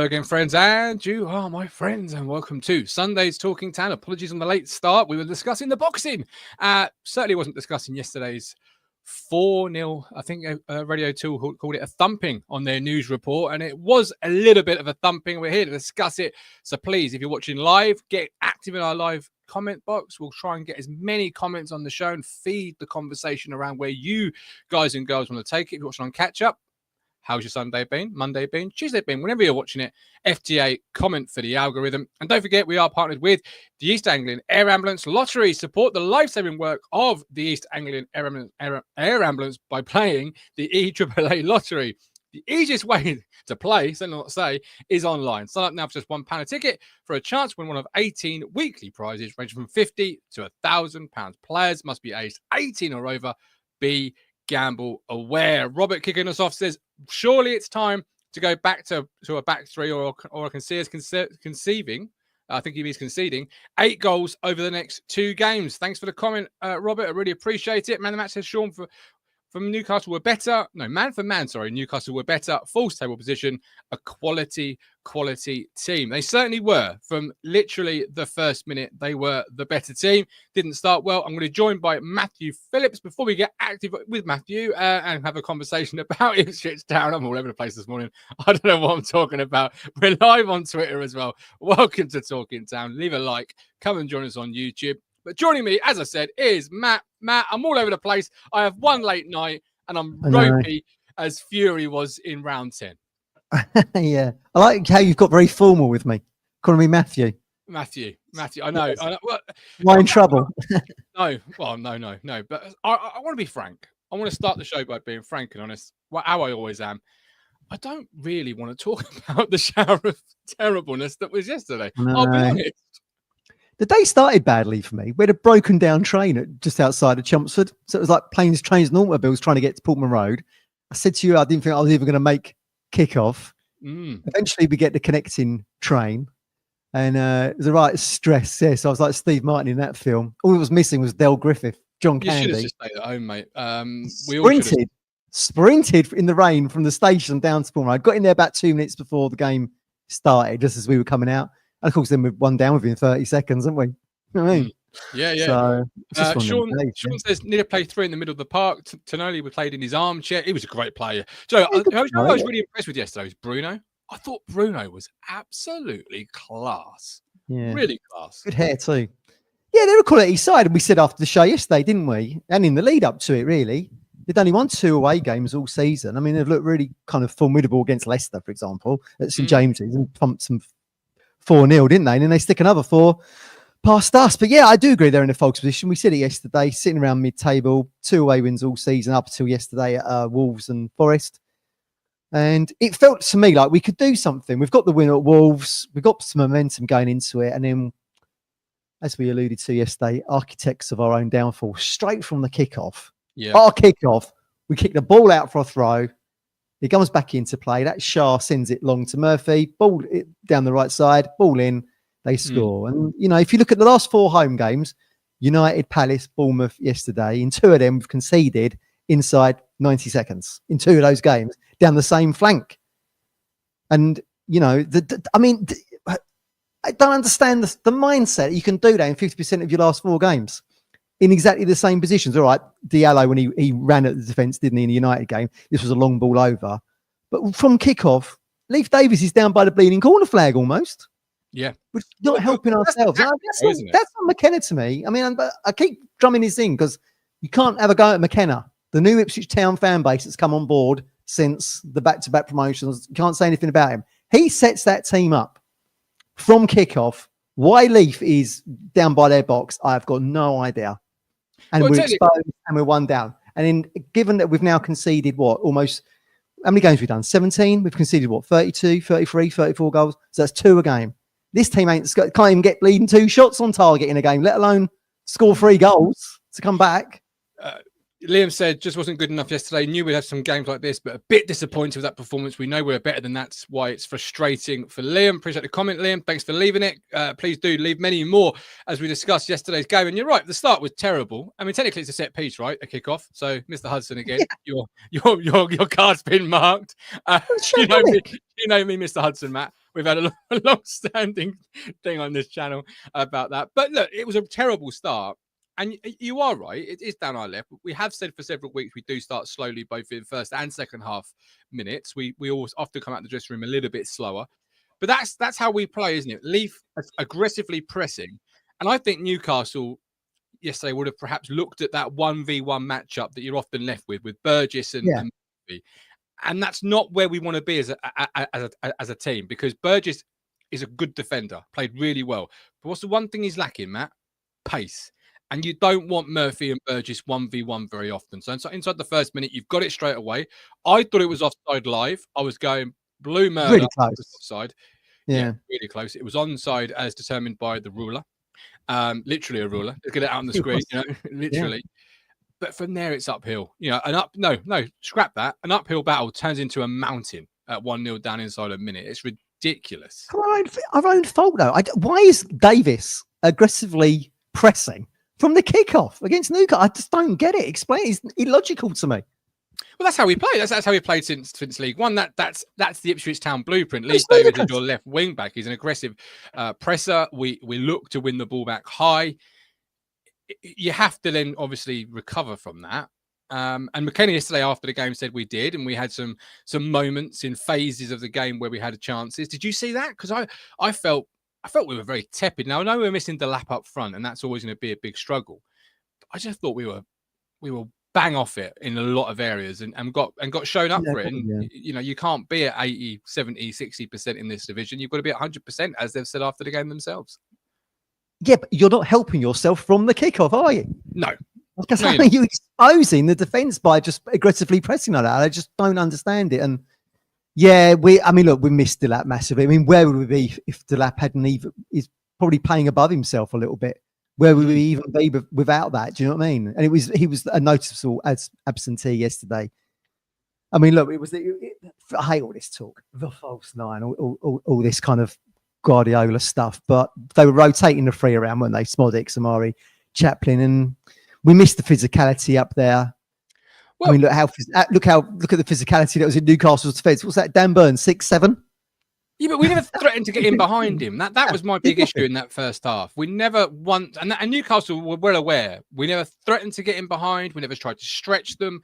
again, friends, and you are my friends, and welcome to Sunday's Talking Town. Apologies on the late start. We were discussing the boxing. Certainly wasn't discussing yesterday's 4-0. I think Radio 2 called it a thumping on their news report, and it was a little bit of a thumping. We're here to discuss it. So please, if you're watching live, get active in our live comment box. We'll try and get as many comments on the show and feed the conversation around where you guys and girls want to take it. If you're watching on catch up, how's your Sunday been? Monday been? Tuesday been? Whenever you're watching it, FTA, comment for the algorithm. And don't forget, we are partnered with the East Anglian Air Ambulance Lottery. Support the life-saving work of the East Anglian Air Ambulance by playing the EAAA Lottery. The easiest way to play, so not say, is online. Sign up now for just £1 a ticket for a chance to win one of 18 weekly prizes ranging from £50 to £1,000. Players must be aged 18 or over. Be gamble aware. Robert kicking us off says, surely it's time to go back to a back three, or I can see us conceiving. I think he means conceding 8 goals over the next 2 games. Thanks for the comment, Robert. I really appreciate it. Man of the match says Sean from Newcastle were better. No, man for man, sorry. Newcastle were better. False table position. A quality team. They certainly were. From literally the first minute, they were the better team. Didn't start well. I'm going to join by Matthew Phillips before we get active with Matthew and have a conversation about Ipswich Town. I'm all over the place this morning. I don't know what I'm talking about. We're live on Twitter as well. Welcome to Talking Town. Leave a like. Come and join us on YouTube. But joining me, as I said, is Matt. Matt, I'm all over the place. I have one late night, and I'm ropey as Fury was in round 10. Yeah. I like how you've got very formal with me. Calling me Matthew. Matthew. I know. Yes. I know. Well, Am I in trouble? No. Well, no. But I want to be frank. I want to start the show by being frank and honest. Well, how I always am. I don't really want to talk about the shower of terribleness that was yesterday. No. I'll be honest. The day started badly for me. We had a broken down train just outside of Chelmsford. So it was like planes, trains and automobiles trying to get to Portman Road. I said to you, I didn't think I was even going to make kick-off. Eventually we get the connecting train, and it was a right stress. Yeah, so I was like Steve Martin in that film. All it was missing was Del Griffith, John Candy. You should have just stayed at home, mate. We sprinted in the rain from the station down to Portman Road. Got in there about 2 minutes before the game started, just as we were coming out. And of course, then we've one down within 30 seconds, haven't we? You know what I mean? Yeah. So, Sean says, need to play 3 in the middle of the park. Tonoli was played in his armchair. He was a great player. So, I was really impressed with yesterday was Bruno. I thought Bruno was absolutely class. Yeah. Really class. Good hair, too. Yeah, they're a quality side. And we said after the show yesterday, didn't we? And in the lead up to it, really. They'd only won 2 away games all season. I mean, they've looked really kind of formidable against Leicester, for example, at St James's, and pumped some 4-0, didn't they? And then they stick another 4 past us. But yeah, I do agree they're in a false position. We said it yesterday, sitting around mid-table, 2 away wins all season up until yesterday at Wolves and Forest. And it felt to me like we could do something. We've got the win at Wolves. We've got some momentum going into it. And then, as we alluded to yesterday, architects of our own downfall, straight from the kickoff. Yeah. Our kickoff, we kick the ball out for a throw. He comes back into play. That Shah sends it long to Murphy. Ball it down the right side. Ball in. They score. And, you know, if you look at the last 4 home games, United, Palace, Bournemouth yesterday, in 2 of them, we've conceded inside 90 seconds. In 2 of those games, down the same flank. And, you know, I don't understand the mindset. You can do that in 50% of your last 4 games. In exactly the same positions. All right, Diallo, when he ran at the defence, didn't he, in the United game? This was a long ball over. But from kickoff, Leif Davis is down by the bleeding corner flag almost. Yeah. We're not helping ourselves. That's not McKenna to me. I mean, I keep drumming his in because you can't have a go at McKenna. The new Ipswich Town fan base that's come on board since the back-to-back promotions. You can't say anything about him. He sets that team up from kickoff. Why Leif is down by their box, I've got no idea. And we're exposed and we're 1 down. And given that we've now conceded almost, how many games we've done? 17? We've conceded 32, 33, 34 goals. So that's 2 a game. This team can't even get bleeding 2 shots on target in a game, let alone score 3 goals to come back. Liam said just wasn't good enough yesterday. Knew we'd have some games like this, but a bit disappointed with that performance. We know we're better than that. That's why it's frustrating for Liam. Appreciate the comment, Liam. Thanks for leaving it. Please do leave many more as we discuss yesterday's game. And you're right, the start was terrible. I mean, technically it's a set piece, right? A kickoff. So, Mr. Hudson again, your card's been marked. You know me, Mr. Hudson, Matt. We've had a long-standing thing on this channel about that. But look, it was a terrible start. And you are right. It is down our left. We have said for several weeks we do start slowly, both in first and second half minutes. We always often come out the dressing room a little bit slower. But that's how we play, isn't it? Leaf aggressively pressing. And I think Newcastle yesterday would have perhaps looked at that 1v1 matchup that you're often left with Burgess and Murphy. And that's not where we want to be as a team, because Burgess is a good defender, played really well. But what's the one thing he's lacking, Matt? Pace. And you don't want Murphy and Burgess 1v1 very often. So inside the first minute, you've got it straight away. I thought it was offside live. I was going blue murder. Really close. Offside. Yeah, really close. It was onside as determined by the ruler. Literally a ruler. Let's get it out on the screen, literally. Yeah. But from there, it's uphill. No, scrap that. An uphill battle turns into a mountain at 1-0 down inside a minute. It's ridiculous. Our own fault, though. Why is Davis aggressively pressing from the kickoff against Newcastle? I just don't get it. Explain. It's illogical to me. Well, that's how we play. That's how we played since League One. That's the Ipswich Town blueprint. Lee Davis is your left wing back. He's an aggressive presser. We look to win the ball back high. You have to then obviously recover from that. And McKenna yesterday after the game said we did, and we had some moments in phases of the game where we had chances. Did you see that? Because I felt we were very tepid. Now I know we're missing the lap up front, and that's always going to be a big struggle. But I just thought we were bang off it in a lot of areas and got shown up for it. And you can't be at 80, 70, 60% in this division. You've got to be at 100%, as they've said after the game themselves. Yeah, but you're not helping yourself from the kickoff, are you? No. Because you're exposing the defence by just aggressively pressing like that. I just don't understand it. And we missed Delap massively. I mean, where would we be if Delap hadn't even is probably playing above himself a little bit? Where would we even be without that? Do you know what I mean? And he was a noticeable absentee yesterday. I mean, look, I hate all this talk, the false nine, all this kind of Guardiola stuff, but they were rotating the three around, weren't they? Smodic, Samari, Chaplin, and we missed the physicality up there. Well, I mean, look at the physicality that was in Newcastle's defence. What's that? Dan Burns, 6'7"? Yeah, but we never threatened to get in behind him. That was my big issue in that first half. We never once, and Newcastle were well aware. We never threatened to get in behind. We never tried to stretch them,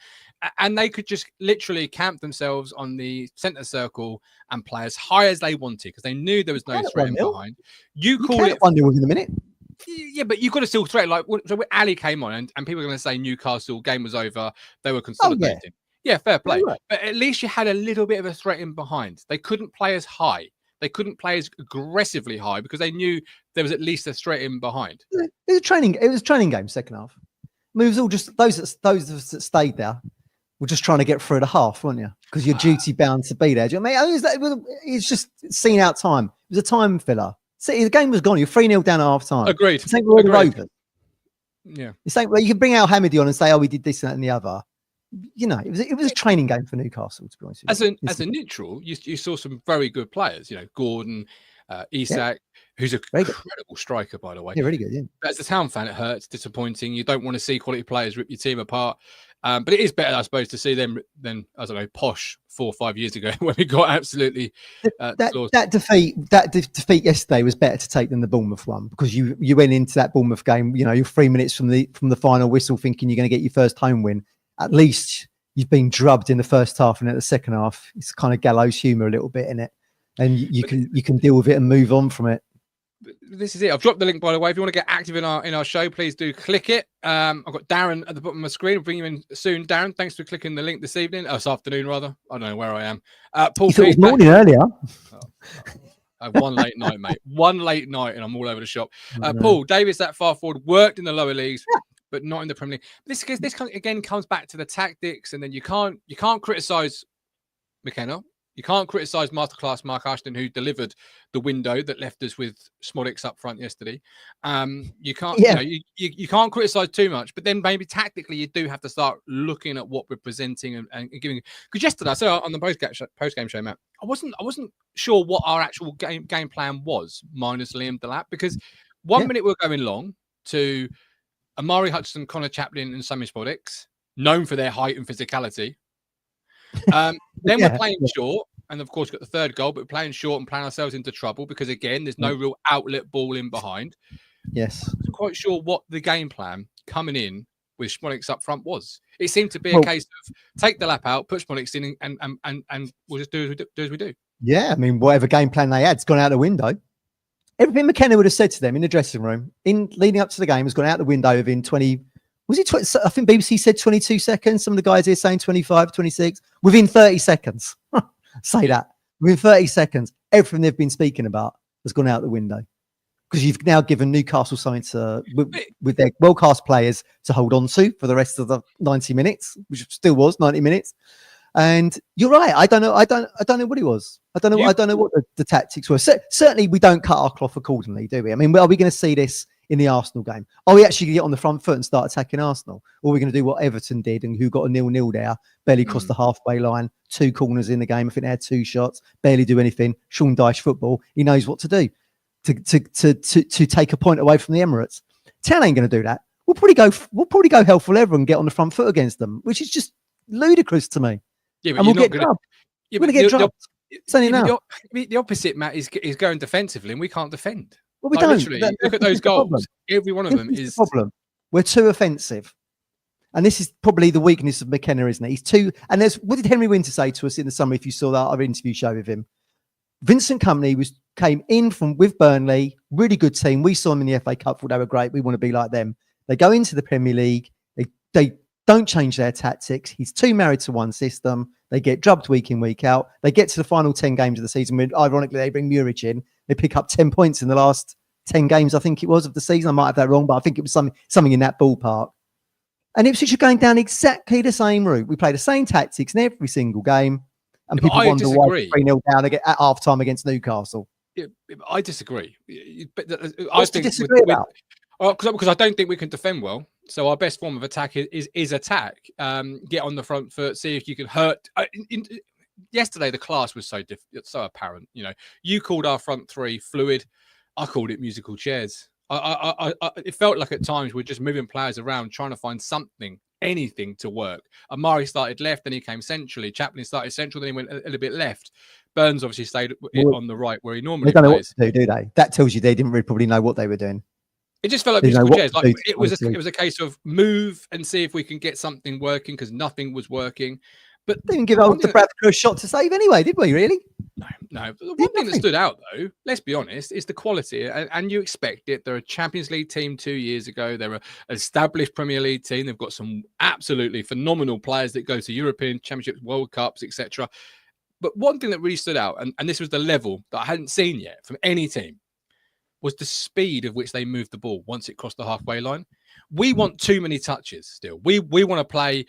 and they could just literally camp themselves on the centre circle and play as high as they wanted because they knew there was no threat in behind. You call it 1-0 within a minute. Yeah, but you've got to still threat. Like, so when Ali came on, and people are going to say Newcastle game was over. They were consolidating. Oh, yeah, fair play. Right. But at least you had a little bit of a threat in behind. They couldn't play as high. They couldn't play as aggressively high because they knew there was at least a threat in behind. It was a training game, second half. I mean, it was all just those of us that stayed there were just trying to get through the half, weren't you? Because you're duty bound to be there. Do you know what I mean? It's just seeing out time. It was a time filler. See, the game was gone. You're 3-0 down at half time. Agreed. It's like we're all over. Yeah. It's like, well, you can bring Al Hamidi on and say, "Oh, we did this and that and the other." You know, it was a training game for Newcastle, to be honest with you. As a neutral, you saw some very good players. You know, Gordon, Isak, who's a incredible striker, by the way. Yeah, really good. Yeah. But as a Town fan, it hurts, disappointing. You don't want to see quality players rip your team apart. But it is better, I suppose, to see them than, I don't know, Posh 4 or 5 years ago when we got absolutely that defeat yesterday was better to take than the Bournemouth one, because you went into that Bournemouth game, you know, you're 3 minutes from the final whistle thinking you're going to get your first home win. At least you've been drubbed in the first half, and at the second half, it's kind of gallows humour a little bit in it, and you can deal with it and move on from it. This is it. I've dropped the link, by the way. If you want to get active in our show, please do click it. I've got Darren at the bottom of my screen. I'll bring you in soon, Darren. Thanks for clicking the link this evening. This afternoon, rather. I don't know where I am. Paul, it was morning earlier. I have one late night, mate. One late night, and I'm all over the shop. Paul Davis, that far forward, worked in the lower leagues, but not in the Premier League. This again comes back to the tactics, and then you can't criticise McKenna. You can't criticise masterclass Mark Ashton, who delivered the window that left us with Smodics up front yesterday. You can't, you can't criticise too much, but then maybe tactically you do have to start looking at what we're presenting and giving. Because yesterday, I said on the post game show, Matt, I wasn't sure what our actual game plan was minus Liam Delap, because one minute we're going long to Amari Hutchinson, Connor Chaplin, and Sammy Smodics, known for their height and physicality. Then we're playing short, And of course, got the third goal, but we're playing short and playing ourselves into trouble because, again, there's no real outlet ball in behind. Yes. I wasn't quite sure what the game plan coming in with Schmolix up front was. It seemed to be a case of take the lap out, put Schmolix in, and we'll just do as we do. Yeah, I mean, whatever game plan they had's gone out the window. Everything McKenna would have said to them in the dressing room, in leading up to the game, has gone out the window within 20. Was it 20? I think BBC said 22 seconds. Some of the guys here saying 25, 26. Within 30 seconds. Say that. Within 30 seconds, everything they've been speaking about has gone out the window. Because you've now given Newcastle something to, with their world-class players to hold on to for the rest of the 90 minutes, which still was 90 minutes. And you're right. I don't know what it was. I don't know what the tactics were. Certainly, we don't cut our cloth accordingly, do we? I mean, are we going to see this in the Arsenal game? Are we actually going to get on the front foot and start attacking Arsenal? Or are we going to do what Everton did and who got a 0-0 there, barely crossed the halfway line, 2 corners in the game. I think they had 2 shots, barely do anything. Sean Dyche football. He knows what to do to take a point away from the Emirates. Town ain't going to do that. We'll probably go hell for leather and get on the front foot against them, which is just ludicrous to me. Yeah, but and we'll get drubbed. We're going to get drubbed. The opposite, Matt, is going defensively, and we can't defend. Well, we don't. Literally, look at those goals. Every one of them is the problem. We're too offensive, and this is probably the weakness of McKenna, isn't it? He's too. And what did Henry Winter say to us in the summer? If you saw that other interview show with him, Vincent Kompany came in with Burnley, really good team. We saw them in the FA Cup. Thought they were great. We want to be like them. They go into the Premier League. They don't change their tactics. He's too married to one system. They get drubbed week in, week out. They get to the final 10 games of the season. When, ironically, they bring Muric in. They pick up 10 points in the last 10 games, I think it was, of the season. I might have that wrong, but I think it was something in that ballpark. And Ipswich are going down exactly the same route. We play the same tactics in every single game. And people wonder why we're 3-0 down at half-time against Newcastle. Yeah, I disagree. What's to disagree about? Because I don't think we can defend well. So our best form of attack is attack. Get on the front foot, see if you can hurt. Yesterday, the class was so apparent. You know, you called our front three fluid. I called it musical chairs. It felt like at times we're just moving players around, trying to find something, anything to work. Amari started left, then he came centrally. Chaplin started central, then he went a little bit left. Burns obviously stayed on the right where he normally plays. They don't know what to do they? That tells you they didn't really probably know what they were doing. It just felt like musical chairs. Like it was a case of move and see if we can get something working because nothing was working. But they didn't give old Bradford a shot to save anyway, did we? Really? No. The one thing that stood out, though, let's be honest, is the quality. And you expect it. They're a Champions League team 2 years ago. They're an established Premier League team. They've got some absolutely phenomenal players that go to European Championships, World Cups, etc. But one thing that really stood out, and this was the level that I hadn't seen yet from any team, was the speed of which they moved the ball once it crossed the halfway line. We want too many touches still. We want to play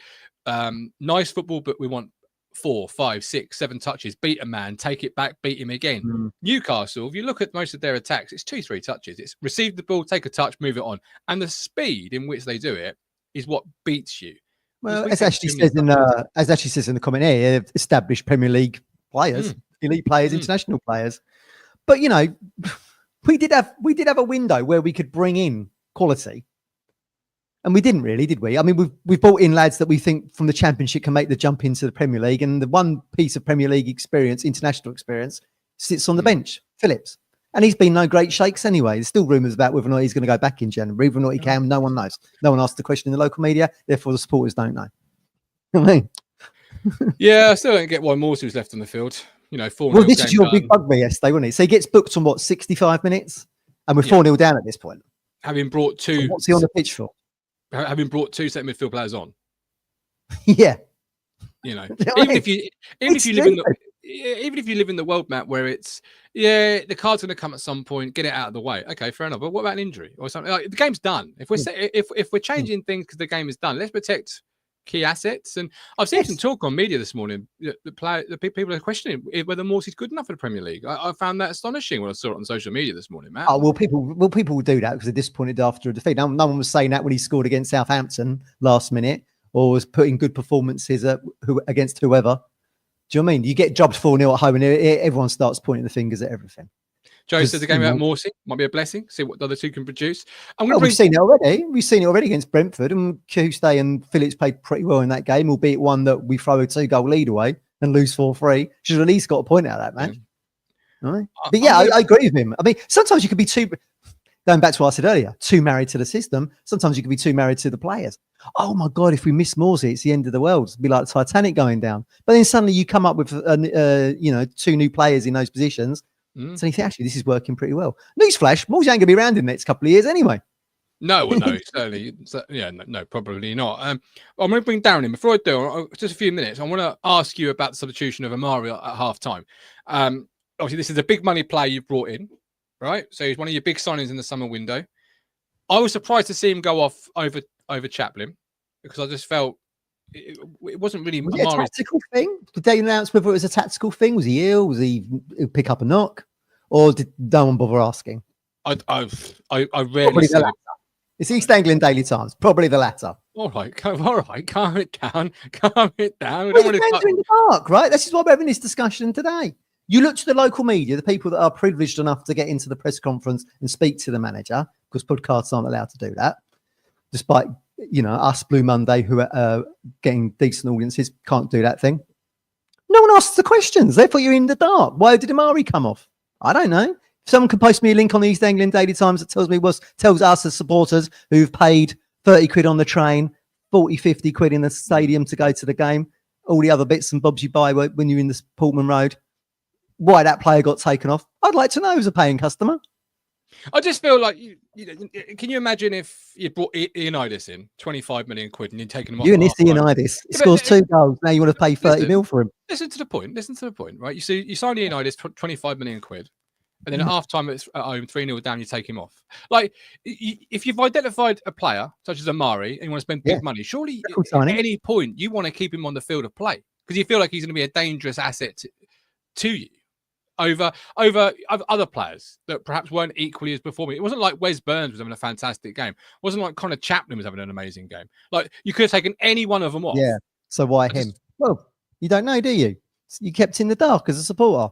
nice football, but we want 4, 5, 6, 7 touches, beat a man, take it back, beat him again. Newcastle, if you look at most of their attacks, it's 2, 3 touches. It's receive the ball, take a touch, move it on. And the speed in which they do it is what beats you. Well, as Ashley says in the comment here, established Premier League players, elite players, international players. But you know, we did have a window where we could bring in quality. And we didn't really, did we? I mean, we've brought in lads that we think from the Championship can make the jump into the Premier League. And the one piece of Premier League experience, international experience, sits on the bench, Phillips. And he's been no great shakes anyway. There's still rumours about whether or not he's going to go back in January. Whether or not he can, no one knows. No one asked the question in the local media. Therefore, the supporters don't know. You know what I mean? Yeah, I still don't get why Morsy's left on the field. You know, 4-0. Well, this is your big bugbear yesterday, wasn't it? So he gets booked on, 65 minutes? And we're 4-0 down at this point. Having brought 2... So what's he on the pitch for? Having brought 2 centre midfield players on. Yeah. You know, even if you live in the world, Matt, where it's the card's going to come at some point, get it out of the way. Okay, fair enough. But what about an injury or something? Like, the game's done. If we're changing things because the game is done, let's protect key assets. And I've seen some talk on media this morning. The people are questioning whether Morsy's good enough for the Premier League. I found that astonishing when I saw it on social media this morning, Matt. Oh well, people will do that because they're disappointed after a defeat. No one was saying that when he scored against Southampton last minute, or was putting good performances against whoever. Do you know what I mean? You get jobs 4-0 at home, and everyone starts pointing the fingers at everything. Joe says the game about Morsy might be a blessing. See what the other two can produce. We've seen it already. We've seen it already against Brentford, and Tuesday and Phillips played pretty well in that game, albeit one that we throw a 2-goal lead away, and lose 4-3. Should have at least got a point out of that match. Yeah. Right? But yeah, I agree with him. I mean, sometimes you could be too, going back to what I said earlier, too married to the system. Sometimes you could be too married to the players. Oh my God, if we miss Morsey, it's the end of the world. It'd be like the Titanic going down. But then suddenly you come up with, 2 new players in those positions. So you think, actually, this is working pretty well. Newsflash, Morsey ain't going to be around in the next couple of years anyway. No, certainly. No, probably not. I'm going to bring Darren in. Before I do, just a few minutes, I want to ask you about the substitution of Amari at half time. Obviously, this is a big money player you've brought in, right? So he's one of your big signings in the summer window. I was surprised to see him go off over Chaplin because I just felt it wasn't really was it a tactical thing. Did they announce whether it was a tactical thing? Was he ill? Was he pick up a knock? Or did no one bother asking? I rarely see it. It's East Anglian Daily Times. Probably the latter. All right, calm it down. Calm it down. Well, in the dark, right? This is why we're having this discussion today. You look to the local media, the people that are privileged enough to get into the press conference and speak to the manager, because podcasts aren't allowed to do that. Despite, us Blue Monday, who are getting decent audiences, can't do that thing. No one asks the questions. Therefore, you're in the dark. Why did Amari come off? I don't know. If someone can post me a link on the East Anglian Daily Times that tells us as supporters who've paid 30 quid on the train, 40, 50 quid in the stadium to go to the game, all the other bits and bobs you buy when you're in the Portman Road, why that player got taken off. I'd like to know as a paying customer. I just feel like, can you imagine if you brought Ioannidis in, 25 million quid, and you'd taken him off? You and this Ioannidis. He scores 2 goals. Now you want to pay 30 mil for him. Listen to the point, right? You signed Ioannidis 25 million quid. And then at half time, it's at home, 3-0 down, you take him off. Like, if you've identified a player, such as Amari, and you want to spend big money, surely at any point you want to keep him on the field of play because you feel like he's going to be a dangerous asset to you over other players that perhaps weren't equally as performing. It wasn't like Wes Burns was having a fantastic game. It wasn't like Connor Chaplin was having an amazing game. Like, you could have taken any one of them off. Yeah, so why him? Well, you don't know, do you? You kept in the dark as a supporter.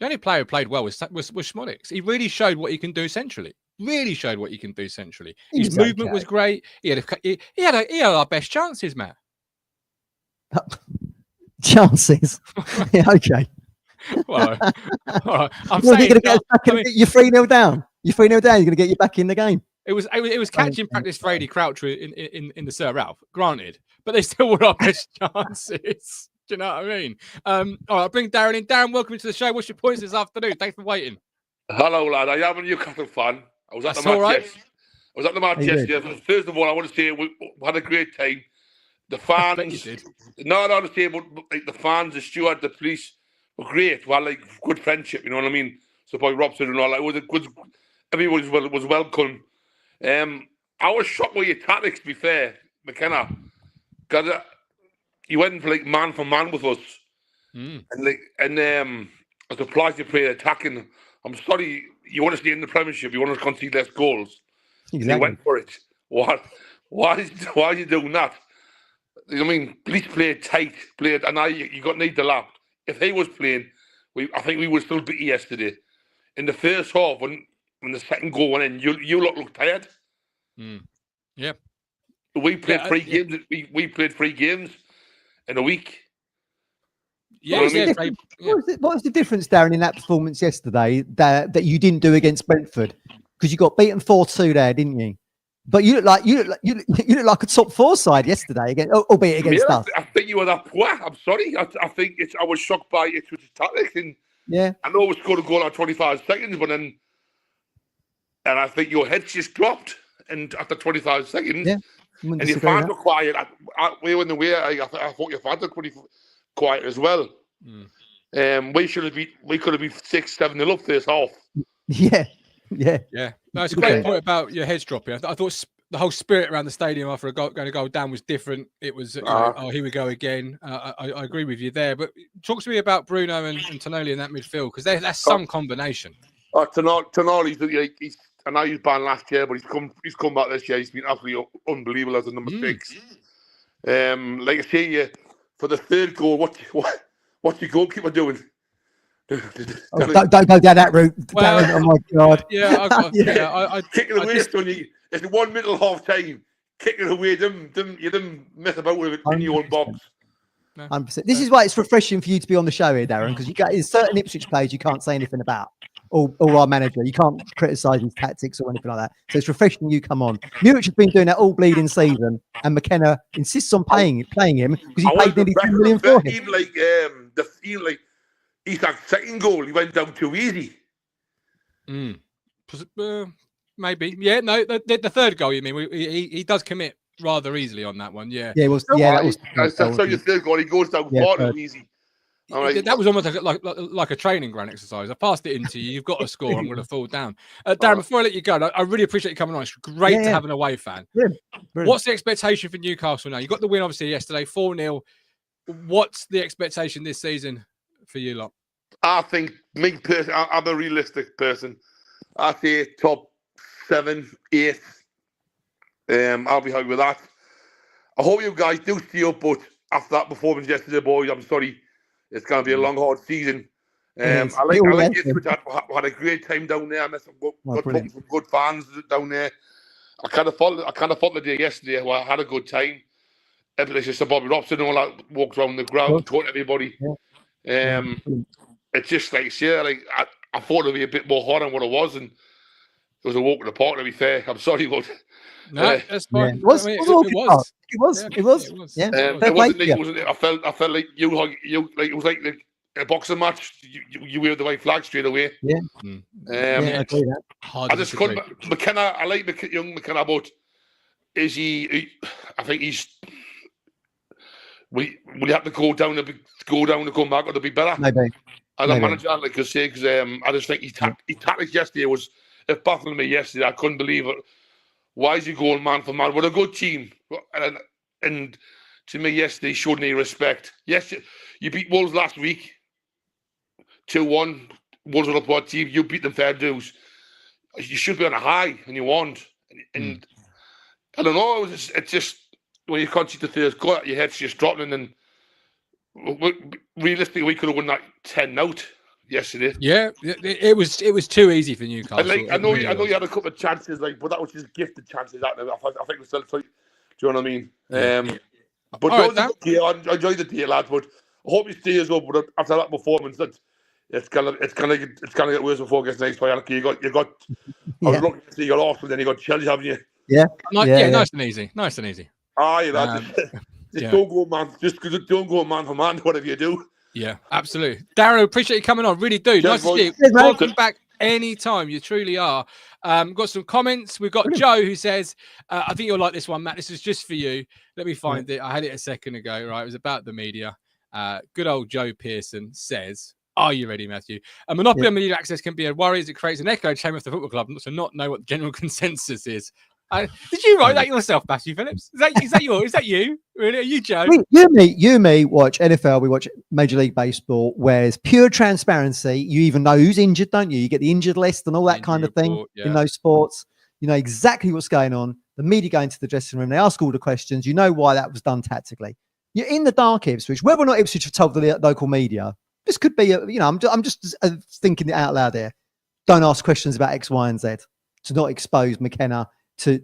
The only player who played well was Schmodix. He really showed what he can do centrally. His movement was great. He had our best chances, Matt. Chances? Yeah, okay. Well, all right. You're 3-0 down. You're 3-0 down. You're going to get you back in the game. It was catching practice for Eddie Crouch in the Sir Ralph, granted, but they still were our best chances. Do you know what I mean? All right, I'll bring Darren in. Darren, welcome to the show. What's your points this afternoon? Thanks for waiting. Hello, lad. I am a Newcastle fan. I was at the match yesterday. First of all, I want to say we had a great time. The fans, I bet you did. Not on the table, like the fans, the steward, the police were great. We had like good friendship, you know what I mean? So by Robson and all that, it was a good. Everyone was welcome. I was shocked with your tactics. To be fair, McKenna, because you went for like man for man with us, and as a player to play attacking. I'm sorry, you want to stay in the Premiership, you want to concede less goals. Exactly. You went for it. Why are you doing that? I mean, please play tight, and now you need the lap. If he was playing, I think we would still beat you yesterday. In the first half, when the second goal went in, you look tired. Yeah. We played three games. We played 3 games in a week. Yeah. What was the difference, Darren, in that performance yesterday that you didn't do against Brentford? Because you got beaten 4-2 there, didn't you? But you look like a top 4 side yesterday, albeit against us. I think you were that poor. I'm sorry. I think I was shocked by Ipswich tactics, and I know we scored a goal at 25 seconds, but then, and I think your head just dropped, and after 25 seconds, and your fans were quiet. We were in the way. I thought your fans were pretty quiet as well. We could have been 6-7-0 up this half. Yeah. No, it's a great point about your heads dropping. I thought the whole spirit around the stadium after going to go down was different. It was, here we go again. I agree with you there. But talk to me about Bruno and Tonali in that midfield, because that's some combination. Tonali, I know he's banned last year, but he's come back this year. He's been absolutely unbelievable as a number 6. Like I say, for the third goal, what's your goalkeeper doing? Don't go down that route, Darren. Oh my God! I kicking away, Sonny. It's 1 minute half time. Kicking away, them mess about with it in your own box. No. 100%. This is why it's refreshing for you to be on the show here, Darren, because you got in certain Ipswich players you can't say anything about, or our manager. You can't criticise his tactics or anything like that. So it's refreshing you come on. Newcastle has been doing that all bleeding season, and McKenna insists on playing him because he paid nearly 10 million for him. Even like Isak's second goal, he went down too easy. Maybe. Yeah, no, the third goal, you mean? He does commit rather easily on that one. Yeah. Yeah, it was. Yeah, that was. That's how your third goal. He goes down far too easy. Right. That was almost like a training ground exercise. I passed it into you. You've got to score. I'm going to fall down. Darren, before I let you go, I really appreciate you coming on. It's great to have an away fan. Brilliant. What's the expectation for Newcastle now? You got the win, obviously, yesterday, 4-0. What's the expectation this season for you lot? I think, me personally, I'm a realistic person. I say top 7, 8. I'll be happy with that. I hope you guys do stay up, but after that performance yesterday, boys, I'm sorry. It's going to be a long, hard season. I like Ipswich. I had a great time down there. I met some good fans down there. I kind of felt the day yesterday where I had a good time. Everybody's just Bobby Robson and all that, walked around the ground, talked to everybody. It's just like, I thought it'd be a bit more hard than what it was, and it was a walk in the park, to be fair. I'm sorry, but no, that's fine. It was. It was. Yeah. It wasn't. I felt like you like it was like a boxing match. You waved the white flag straight away. Yeah. I agree that. I just couldn't. McKenna. I like young McKenna, but is he? I think he's. Will you have to go down to come back, or to be better? Maybe. As a manager, like I say, because I just think his tactics yesterday was. It baffled me yesterday. I couldn't believe it. Why is he going man for man with a good team? And to me, yesterday, he showed any respect. Yes, you beat Wolves last week, 2-1. Wolves were a poor team. You beat them fair dues. You should be on a high, and you won. And I don't know. It's just when you can't see the third goal, your head's just dropping. And realistically, we could have won that 10 out yesterday. Yeah, it was too easy for Newcastle. I know you had a couple of chances, but that was just gifted chances. I think we're still tight. Do you know what I mean? But I enjoyed the day, lads. But I hope you stay as well. But after that performance, it's gonna get worse before it gets next. You got. I was looking to see you got Arsenal, then you got Chelsea, haven't you? Yeah. Nice and easy. Nice and easy. Don't go man. Just don't go man for man. Whatever you do. Yeah, absolutely. Darren, appreciate you coming on. Really do. Nice to see you. Welcome back anytime. You truly are. Got some comments. We've got Joe who says, I think you'll like this one, Matt. This is just for you. Let me find it. I had it a second ago. Right. It was about the media. Good old Joe Pearson says, are you ready, Matthew? A monopoly on media access can be a worry as it creates an echo chamber for the football club to not know what the general consensus is. Did you write that yourself, Matthew Phillips? Is that you? Really? Are you Joe? You and me watch NFL. We watch Major League Baseball, where it's pure transparency. You even know who's injured, don't you? You get the injured list and all that kind of thing in those sports. You know exactly what's going on. The media go into the dressing room. They ask all the questions. You know why that was done tactically. You're in the dark, Ipswich. Whether or not Ipswich have told the local media, this could be. I'm just thinking it out loud here. Don't ask questions about X, Y, and Z to not expose McKenna to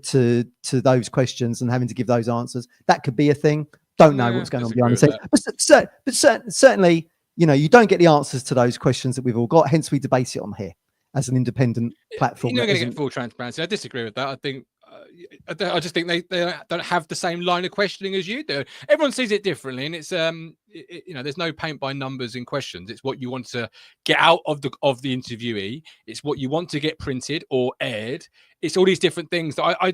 those questions and having to give those answers. That could be a thing. Don't know what's going on behind the scenes. But certainly, you don't get the answers to those questions that we've all got. Hence, we debate it on here as an independent platform. You're not going to get full transparency. I disagree with that. I think I just think they don't have the same line of questioning as you do. Everyone sees it differently, and it's there's no paint by numbers in questions. It's what you want to get out of the interviewee. It's what you want to get printed or aired. It's all these different things that I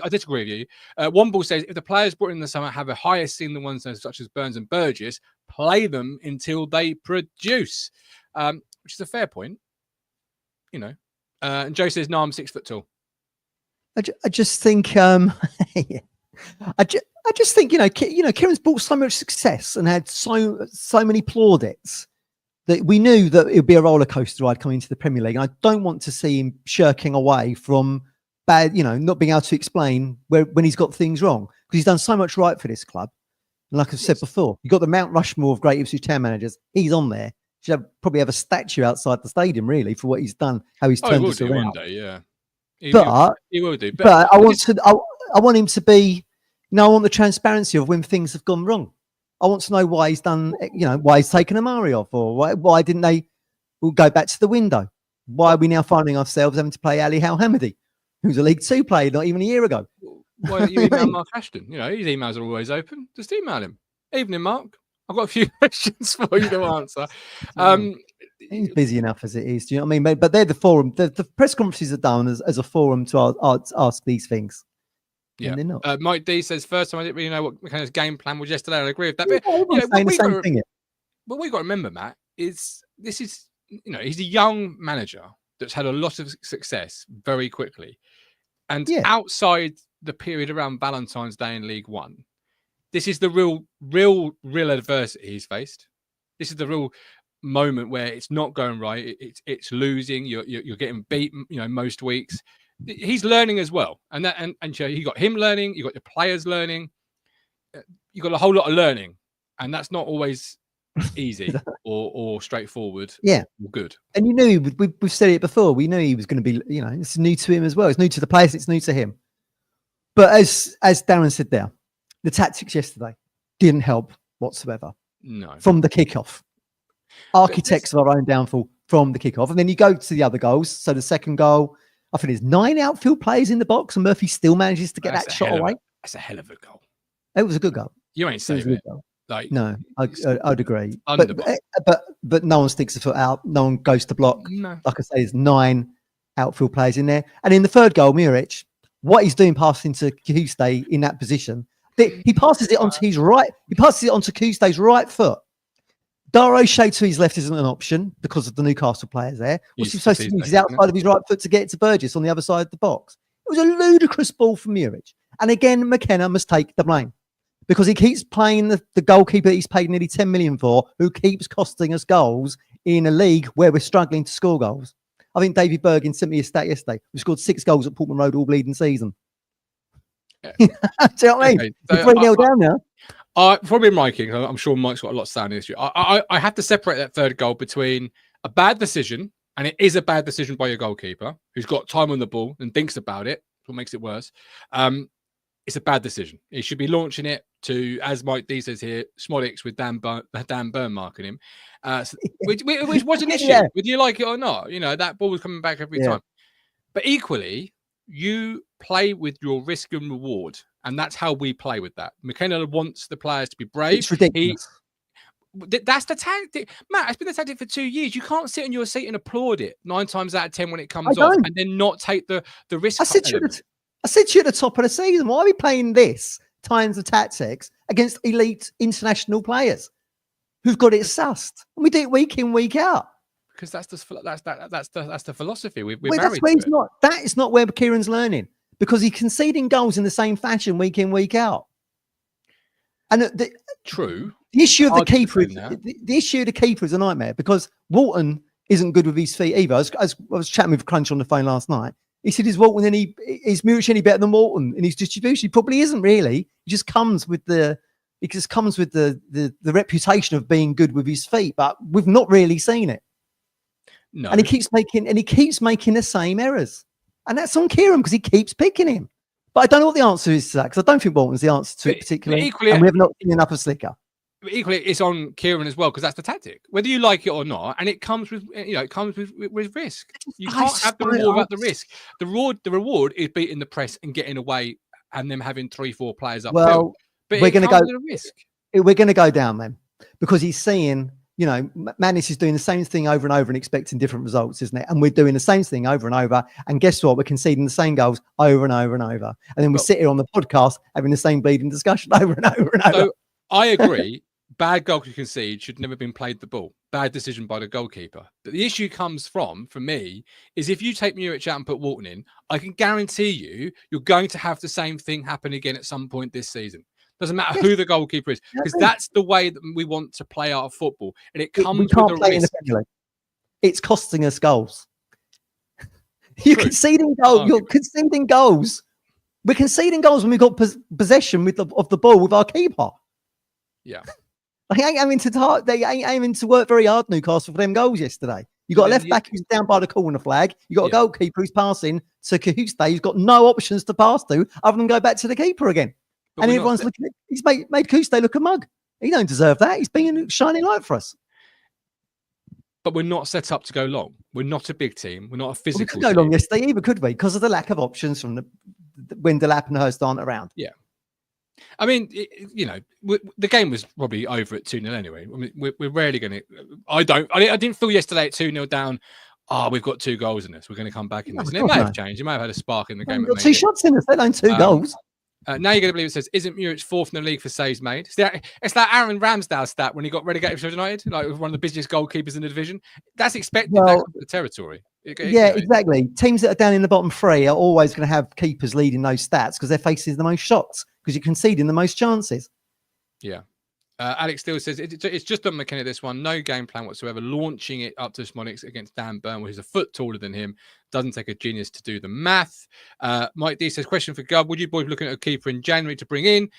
disagree with you. Womble says if the players brought in the summer have a higher ceiling than ones such as Burns and Burgess, play them until they produce, which is a fair point. And Joe says, "No, I'm 6 foot tall." I just think, I just think, Kieran's brought so much success and had so many plaudits that we knew that it would be a roller coaster ride coming into the Premier League. And I don't want to see him shirking away from bad, not being able to explain when he's got things wrong, because he's done so much right for this club. And like I've said before, you've got the Mount Rushmore of great Ipswich Town managers. He's on there. Should probably have a statue outside the stadium, really, for what he's done, how he's turned us around. One day, yeah. He will do. But I want him to be, I want the transparency of when things have gone wrong. I want to know why he's done, why he's taken Amari off, or why didn't they go back to the window? Why are we now finding ourselves having to play Ali Hamidi, who's a League Two player not even a year ago? Why don't you email Mark Ashton? His emails are always open. Just email him. Evening, Mark. I've got a few questions for you to answer. He's busy enough as it is. Do you know what I mean? But they're the forum. The press conferences are done as a forum to ask these things. Yeah. They're not. Mike D says, first time I didn't really know what McKenna's game plan was yesterday. I agree with that. What we got to remember, Matt, is this is, he's a young manager that's had a lot of success very quickly. And outside the period around Valentine's Day in League One, this is the real adversity he's faced. This is the real moment where it's not going right. It's losing. You're getting beaten. Most weeks. He's learning as well, and you got him learning. You got your players learning. You got a whole lot of learning, and that's not always easy or straightforward. Yeah, or good. And we've said it before. We knew he was going to be. It's new to him as well. It's new to the players. It's new to him. But as Darren said there, the tactics yesterday didn't help whatsoever. No, from the kickoff, architects of our own downfall from the kickoff, and then you go to the other goals. So the second goal, I think there's 9 outfield players in the box, and Murphy still manages to get that shot away. That's a hell of a goal. It was a good goal. You ain't saving it. No, I'd agree. But no one sticks a foot out. No one goes to block. No. Like I say, there's 9 outfield players in there. And in the third goal, Muric, what he's doing passing to Kuste in that position, he passes it onto his right. He passes it onto Kuste's right foot. Dara O'Shea to his left isn't an option because of the Newcastle players there. What's he supposed to do? He's outside of his right foot to get it to Burgess on the other side of the box. It was a ludicrous ball from Muric. And again, McKenna must take the blame because he keeps playing the goalkeeper he's paid nearly 10 million for, who keeps costing us goals in a league where we're struggling to score goals. I think David Bergin sent me a stat yesterday. We scored 6 goals at Portman Road all bleeding season. Yeah. Do you know what I mean? Okay, so we're 3-0 down now. Probably Mikey. I'm sure Mike's got a lot to say on this issue. I have to separate that third goal between a bad decision, and it is a bad decision by your goalkeeper who's got time on the ball and thinks about it. That's what makes it worse. It's a bad decision. He should be launching it to, as Mike D says here, Smolix with Dan Burn marking him, which was an issue, whether you like it or not. That ball was coming back every time. But equally, you play with your risk and reward. And that's how we play with that. McKenna wants the players to be brave. It's ridiculous. That's the tactic. Matt, it's been the tactic for 2 years. You can't sit on your seat and applaud it 9 times out of 10 when it comes off and then not take the risk. I said to you at the top of the season, why are we playing this kinds of tactics against elite international players who've got it sussed? And we do it week in, week out. Because that's the philosophy. That is not where Kieran's learning. Because he's conceding goals in the same fashion week in, week out. And true. The issue of the keeper, the issue of the keeper is a nightmare because Walton isn't good with his feet either. I was chatting with Crunch on the phone last night. He said, "Is Muric any better than Walton in his distribution?" He probably isn't really. He just comes with the reputation of being good with his feet, but we've not really seen it. No. And he keeps making the same errors. And that's on Kieran because he keeps picking him. But I don't know what the answer is to that because I don't think Walton's the answer to it particularly. Equally, and we have not seen enough of Slicker. But equally, it's on Kieran as well because that's the tactic, whether you like it or not. And it comes with with risk. You can't have the reward without the risk. The reward is beating the press and getting away, and them having 3-4 players up. Well, but we're going to go. Risk. We're going to go down then because he's seeing. Manis is doing the same thing over and over and expecting different results, isn't it? And we're doing the same thing over and over. And guess what? We're conceding the same goals over and over and over. And then we sit here on the podcast having the same bleeding discussion over and over and over. So I agree. Bad goal to concede should never have been played the ball. Bad decision by the goalkeeper. But the issue comes from, for me, is if you take Muric out and put Walton in, I can guarantee you're going to have the same thing happen again at some point this season. Doesn't matter who the goalkeeper is, because that's the way that we want to play our football, and it comes with the risk. It's costing us goals. You're conceding goals. You're conceding goals. We're conceding goals when we've got possession of the ball with our keeper. Yeah, they ain't aiming to work very hard, Newcastle, for them goals yesterday. You got a left back who's down by the corner flag. You got a goalkeeper who's passing to Kuste. He's got no options to pass to other than go back to the keeper again. But and everyone's looking at he's made Kuste look a mug. He don't deserve that. He's been a shining light for us. But we're not set up to go long. We're not a big team. We're not a We physical could go team. long yesterday either, could we? Because of the lack of options from when Delap and Hurst aren't around. Yeah. I mean, the game was probably over at 2-0 anyway. I mean, we're rarely going to. I didn't feel yesterday at 2-0 down. We've got 2 goals in this. We're going to come back in this. And it may have changed. You may have had a spark in the game. Got 2 shots in us. They don't 2 goals. Now you're going to believe it says, isn't Muric 4th in the league for saves made? It's that Aaron Ramsdale stat when he got relegated to United, like one of the busiest goalkeepers in the division. That's expected. That's the territory. Exactly. Teams that are down in the bottom 3 are always going to have keepers leading those stats because they're facing the most shots because you're conceding the most chances. Yeah. Alex Steele says it's just on McKenna this one. No game plan whatsoever. Launching it up to Smolix against Dan Burnwell, who's a foot taller than him. Doesn't take a genius to do the math. Mike D says, question for Gov. Would you boys be looking at a keeper in January to bring in?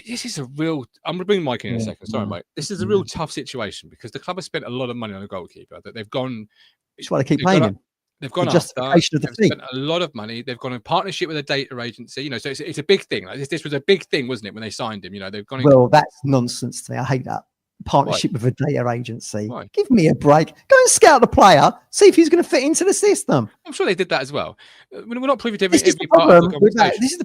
This is a real... I'm going to bring Mike in a second. Sorry, Mike. This is a real tough situation because the club has spent a lot of money on a goalkeeper. That they've gone... That's why they keep paying him. They've gone justification of the fee. Spent a lot of money. They've gone in partnership with a data agency. So it's a big thing. Like this was a big thing, wasn't it, when they signed him? They've gone. Well, that's nonsense to me. I hate that partnership with a data agency. Why? Give me a break. Go and scout the player. See if he's going to fit into the system. I'm sure they did that as well. We're not privy to This is the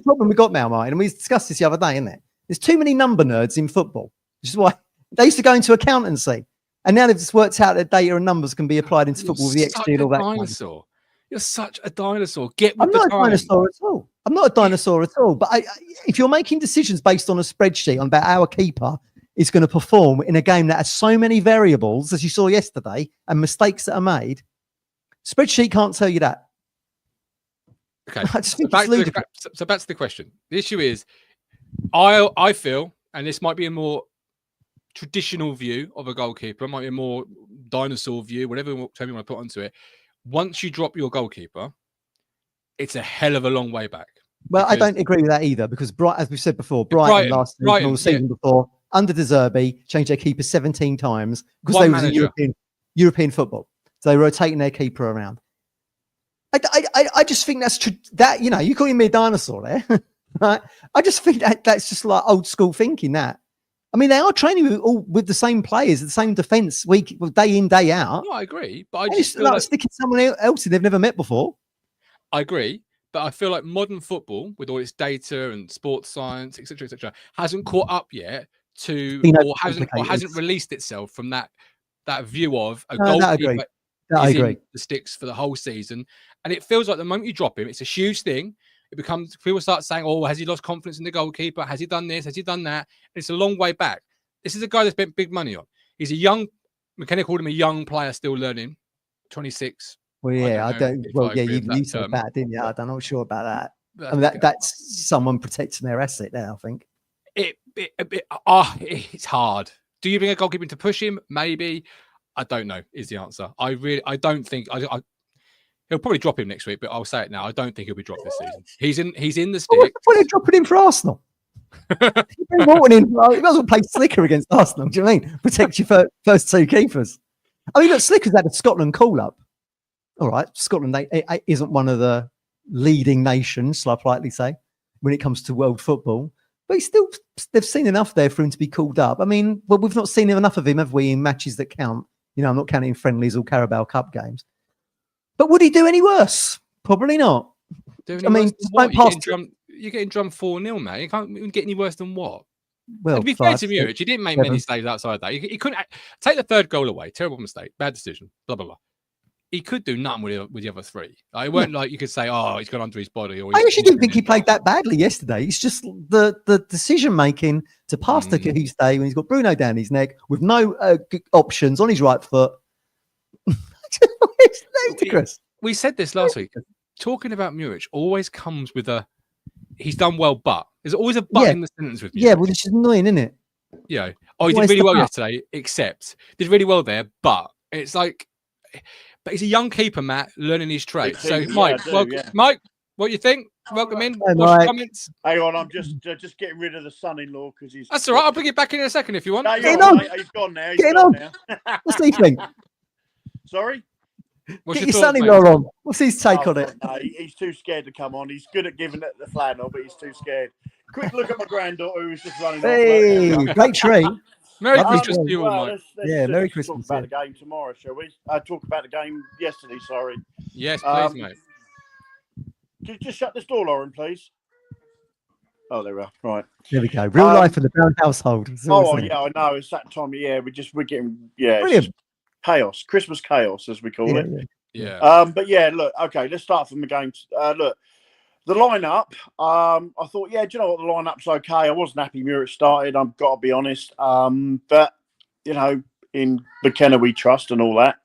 problem we got now, Martin, and we discussed this the other day, isn't it? There's too many number nerds in football. Which is why they used to go into accountancy. And now they've just worked out that data and numbers can be applied into football with the XG and all that. Dinosaur. You're such a dinosaur. Get with I'm not a dinosaur at all. I'm not a dinosaur at all. But if you're making decisions based on a spreadsheet on about how a keeper is going to perform in a game that has so many variables, as you saw yesterday, and mistakes that are made, spreadsheet can't tell you that. Okay. So back to the question. The issue is, I feel, and this might be a more traditional view of a goalkeeper, might be a more dinosaur view, whatever term you want to put onto it. Once you drop your goalkeeper, it's a hell of a long way back. Well, I don't agree with that either because, as we said before, Brighton last season or the season before, under De Zerbi, changed their keeper 17 times because they was in European football. So they were rotating their keeper around. I just think you calling me a dinosaur there. Right? I just think that's just like old school thinking that. I mean, they are training with the same players, the same defence day in, day out. No, I agree, but I just feel like sticking someone else they've never met before. I agree, but I feel like modern football, with all its data and sports science, etc., hasn't caught up yet or hasn't released itself from that view of a goalkeeper is in the sticks for the whole season, and it feels like the moment you drop him, it's a huge thing. It becomes, people start saying, oh, has he lost confidence in the goalkeeper? Has he done this? Has he done that? And it's a long way back. This is a guy that spent big money on. He's a young, McKenna called him a young player still learning, 26. Well, yeah, you said that, didn't you? I'm not sure about that. I mean, that's someone protecting their asset there, I think. It's hard. Do you bring a goalkeeper to push him? Maybe. I don't know, is the answer. I don't think... He'll probably drop him next week, but I'll say it now. I don't think he'll be dropped this season. He's in the stick. What's the point of dropping him for Arsenal? You might as well play Slicker against Arsenal. Do you know what I mean? Protect your first 2 keepers. I mean, look, Slicker's had a Scotland call-up. All right, Scotland isn't one of the leading nations, I'll politely say, when it comes to world football. But they've seen enough there for him to be called up. I mean, well, we've not seen enough of him, have we, in matches that count? I'm not counting friendlies or Carabao Cup games. But would he do any worse? Probably not. I mean, you're getting drummed 4-0, mate. You can't get any worse than what? Well, to be fair to Muric, he didn't make many saves outside that. He couldn't take the 3rd goal away. Terrible mistake, bad decision. Blah blah blah. He could do nothing with the other 3. It weren't like you could say, "Oh, he's gone under his body." Or I actually didn't think he played that badly yesterday. It's just the decision making to pass to Cahuste when he's got Bruno down his neck with no options on his right foot. It's ludicrous. We said this last week. Talking about Muric always comes with he's done well, but there's always a but in the sentence with Muric. Yeah, well, it's annoying, isn't it? Yeah. Oh, he did really well yesterday, except did really well there, but it's like, but he's a young keeper, Matt, learning his trade. So, Mike, Mike, what do you think? Welcome in. Comments. Hang on, I'm just getting rid of the son-in-law because he's. That's all right. I'll bring it back in a second if you want. No, he's gone now. He's gone now. What's he think? Sorry. Get your son-in-law on. What's his take on it? No, he's too scared to come on. He's good at giving it the flannel, but he's too scared. quick look at my granddaughter who's just running off. Hey, great treat. Merry Lovely Christmas to you all, well, Mike. Yeah, Merry talk Christmas, about the game tomorrow, shall we? Talk about the game yesterday, sorry. Yes, please, mate. Could you just shut this door, Lauren, please? Oh, there we are. Right. There we go. Real life in the Brown household. Oh, yeah, I know. It's that time of year. We're getting, Brilliant. Chaos. Christmas chaos, as we call it. Yeah. But yeah, look, okay, let's start from the game. Look, the lineup, I thought, yeah, do you know what? The lineup's okay. I wasn't happy Muric started, I've got to be honest. But, you know, in McKenna we trust and all that.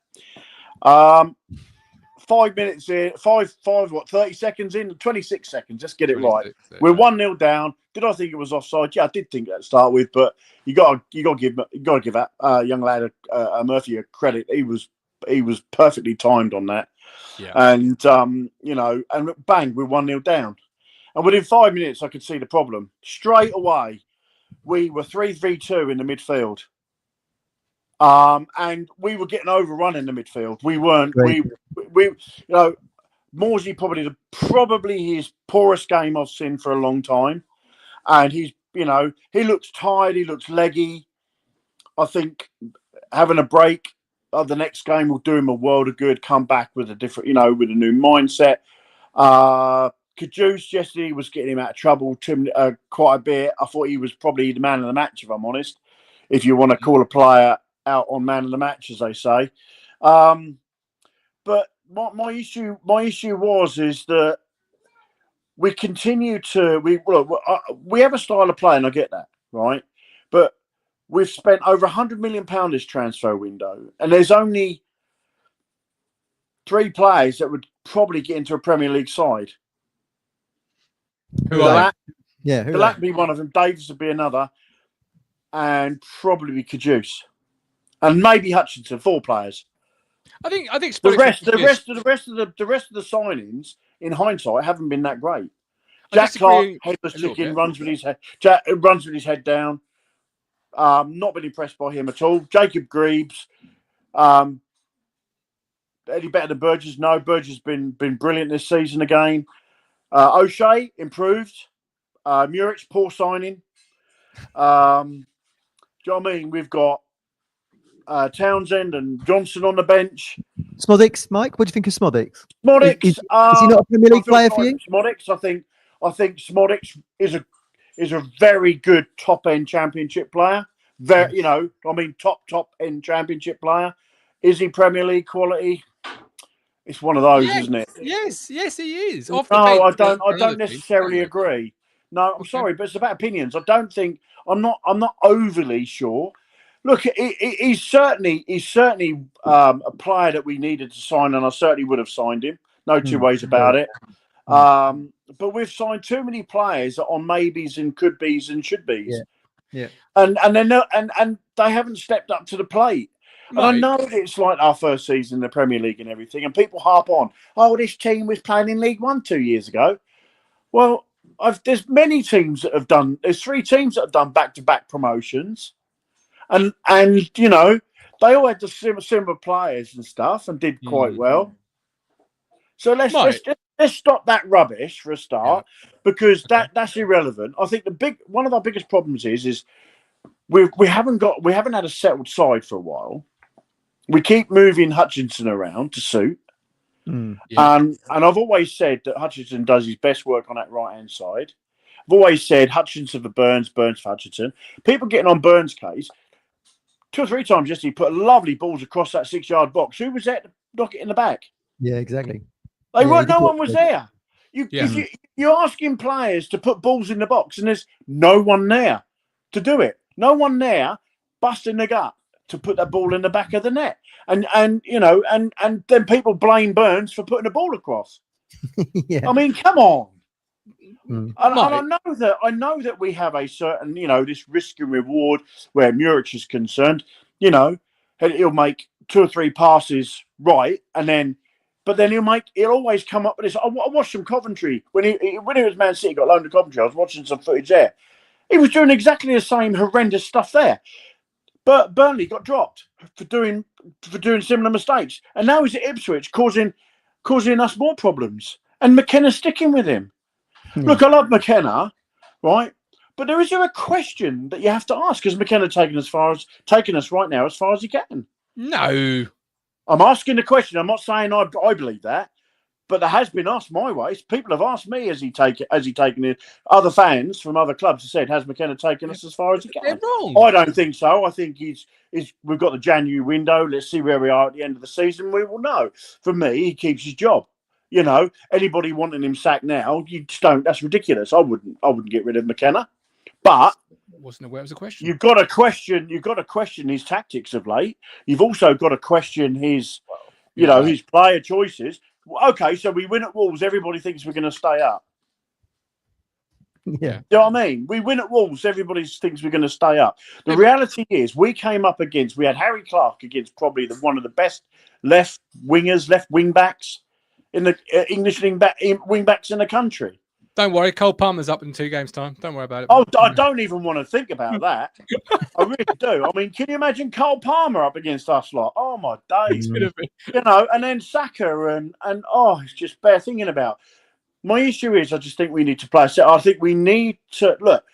5 minutes in, 30 seconds in, 26 seconds, let's get it right. We're 1-0 down. Did I think it was offside? Yeah, I did think that to start with, but you got to give that young lad Murphy a credit. He was perfectly timed on that. Yeah. And you know, and bang, we're 1-0 down. And within 5 minutes I could see the problem. Straight away, we were 3-3-2 in the midfield. And we were getting overrun in the midfield. We weren't. We you know, Morsey probably his poorest game I've seen for a long time, and he's, you know, he looks tired. He looks leggy. I think having a break of the next game will do him a world of good. Come back with a different, you know, with a new mindset. Cajuice yesterday was getting him out of trouble quite a bit. I thought he was probably the man of the match, if I'm honest. If you want to call a player out on man of the match, as they say. But my issue is that we continue to we have a style of play, and I get that, right? But we've spent over £100 million this transfer window, and there's only 3 players that would probably get into a Premier League side. Who are they? Yeah, Delac would be one of them. Davis would be another, and probably Cajuice, and maybe Hutchinson. 4 players. I think The rest of the signings, in hindsight, haven't been that great. Jack Clark, headless chicken, runs with his head down. Not been impressed by him at all. Jacob Greaves, any better than Burgess? No, Burgess has been brilliant this season again. O'Shea improved. Muric, poor signing. Do you know what I mean? We've got Townsend and Johnson on the bench. Smodics, Mike, what do you think of Smodics? Smodics, is he not a Premier League player for you? Smodics, I think Smodics is a very good top end Championship player. Very, you know, I mean, top end Championship player. Is he Premier League quality? It's one of those, isn't it? Yes, he is. No, I don't necessarily agree. No, I'm sorry, but it's about opinions. I'm not overly sure. Look, he's certainly a player that we needed to sign, and I certainly would have signed him. No two ways about it. But we've signed too many players that are on maybes and could be's and should be's. Yeah. And they haven't stepped up to the plate. And I know that it's like our first season in the Premier League and everything, and people harp on, oh, this team was playing in League One 2 years ago. Well, there's many teams that have done. There's 3 teams that have done back-to-back promotions, and you know, they all had the similar players and stuff and did quite well. So let's stop that rubbish for a start, because that's irrelevant. I think one of our biggest problems is we haven't had a settled side for a while. We keep moving Hutchinson around to suit. And I've always said that Hutchinson does his best work on that right-hand side. I've always said Hutchinson for Burns, Burns for Hutchinson. People getting on Burns' case 2 or 3 times yesterday, put lovely balls across that 6-yard box. Who was there to knock it in the back? Yeah, exactly. They weren't. No one was there. You're asking players to put balls in the box, and there's no one there to do it. No one there busting the gut to put that ball in the back of the net. And you know, and then people blame Burns for putting the ball across. I mean, come on. And I know that we have a certain, you know, this risk and reward where Muric is concerned. You know, he'll make 2 or 3 passes right, but then he'll always come up with this. I watched some Coventry when he was Man City, got loaned to Coventry. I was watching some footage there. He was doing exactly the same horrendous stuff there. But Burnley got dropped for doing similar mistakes, and now he's at Ipswich, causing us more problems. And McKenna's sticking with him. Look, I love McKenna, right? But is there a question that you have to ask? Because McKenna taking us right now as far as he can. No. I'm asking the question. I'm not saying I believe that, but there has been asked my way. People have asked me, has he taken it? Other fans from other clubs have said, has McKenna taken us as far as he can? They're wrong. I don't think so. I think we've got the January window. Let's see where we are at the end of the season. We will know. For me, he keeps his job. You know, anybody wanting him sacked now, you just don't. That's ridiculous. I wouldn't get rid of McKenna. But wasn't aware it was a question. You've got to question his tactics of late. You've also got to question his, his player choices. Okay, so we win at Wolves. Everybody thinks we're going to stay up. Yeah. You know what I mean? We win at Wolves. Everybody thinks we're going to stay up. The reality is, we had Harry Clark against probably one of the best left wing backs in the English wing backs in the country. Don't worry, Cole Palmer's up in 2 games' time. Don't worry about it. Oh, I don't even want to think about that. I really do. I mean, can you imagine Cole Palmer up against us lot? Oh my days. And then Saka and it's just bare thinking about. My issue is I just think we need to play. So I think we need to look.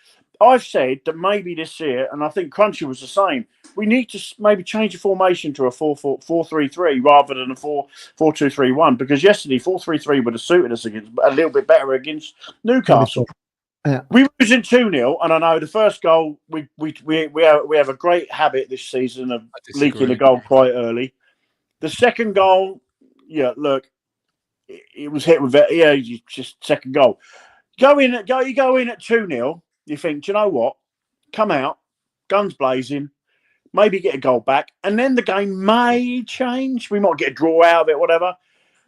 I've said that maybe this year, and I think Crunchy was the same. We need to maybe change the formation to a 4-4-3 rather than a 4-2-3-1 because yesterday 4-3-3 would have suited us against a little bit better against Newcastle. Yeah. We were losing 2-0, and I know the first goal we have a great habit this season of leaking a goal quite early. The second goal, it was hit with it. Yeah, just second goal. You go in at 2-0. You think, do you know what? Come out, guns blazing, maybe get a goal back, and then the game may change. We might get a draw out of it, whatever.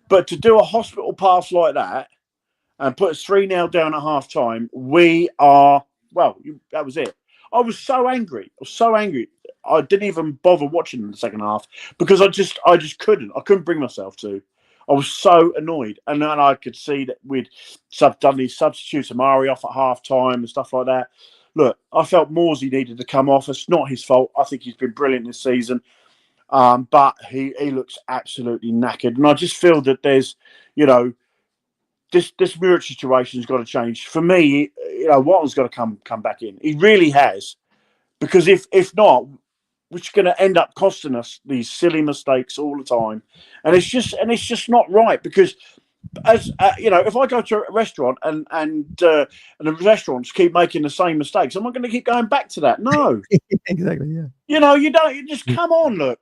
But to do a hospital pass like that and put us 3-0 down at half time, that was it. I was so angry. I didn't even bother watching the second half because I just couldn't. I couldn't bring myself to. I was so annoyed. And then I could see that we'd done these substitutes, Amari off at half time and stuff like that. Look, I felt Morsey needed to come off. It's not his fault. I think he's been brilliant this season. But he looks absolutely knackered. And I just feel that there's, this Muric situation's got to change. For me, Watton's got to come back in. He really has. Because if not, we're just going to end up costing us these silly mistakes all the time. And it's just not right because as if I go to a restaurant and the restaurants keep making the same mistakes, I'm not going to keep going back to that. No. Exactly, yeah. You just come on, look.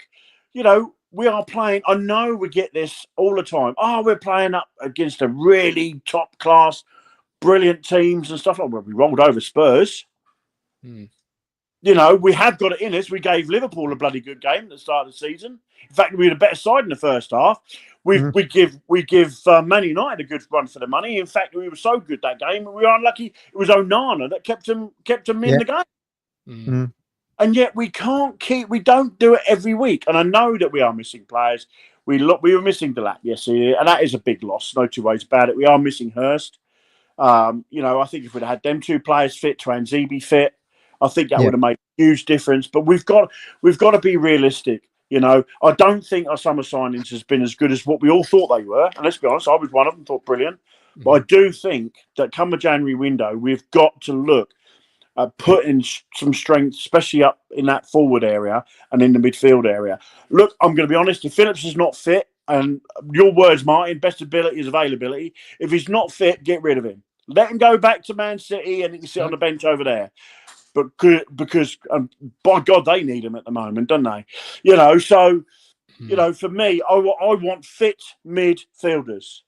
We are playing. I know we get this all the time. Oh, we're playing up against a really top class, brilliant teams and stuff like that. We rolled over Spurs. We have got it in us. We gave Liverpool a bloody good game at the start of the season. In fact, we had a better side in the first half. We give Man United a good run for the money. In fact, we were so good that game. We were unlucky. It was Onana that kept them in the game. And yet we don't do it every week. And I know that we are missing players. We were missing Delap yesterday, and that is a big loss. No two ways about it. We are missing Hurst. I think if we'd had them 2 players fit, Transibi fit, I think that would have made a huge difference. But we've got to be realistic. I don't think our summer signings has been as good as what we all thought they were. And let's be honest, I was one of them, thought brilliant. But I do think that come the January window, we've got to look at putting some strength, especially up in that forward area and in the midfield area. Look, I'm going to be honest, if Phillips is not fit, and your words, Martin, best ability is availability. If he's not fit, get rid of him. Let him go back to Man City and he can sit on the bench over there. But because by God, they need him at the moment, don't they? For me, I want fit midfielders,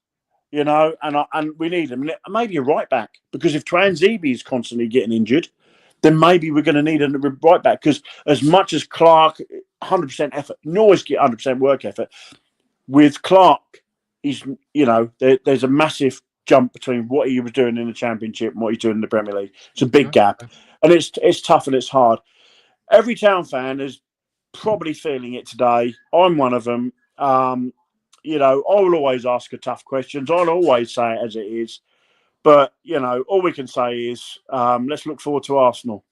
and we need them. Maybe a right back, because if Transibi is constantly getting injured, then maybe we're going to need a right back. Because as much as Clark, 100% effort, you always get 100% work effort. With Clark, he's there's a massive jump between what he was doing in the Championship and what he's doing in the Premier League. It's a big gap. And it's tough and it's hard. Every Town fan is probably feeling it today. I'm one of them. I will always ask her tough questions. I'll always say it as it is. But, all we can say is let's look forward to Arsenal.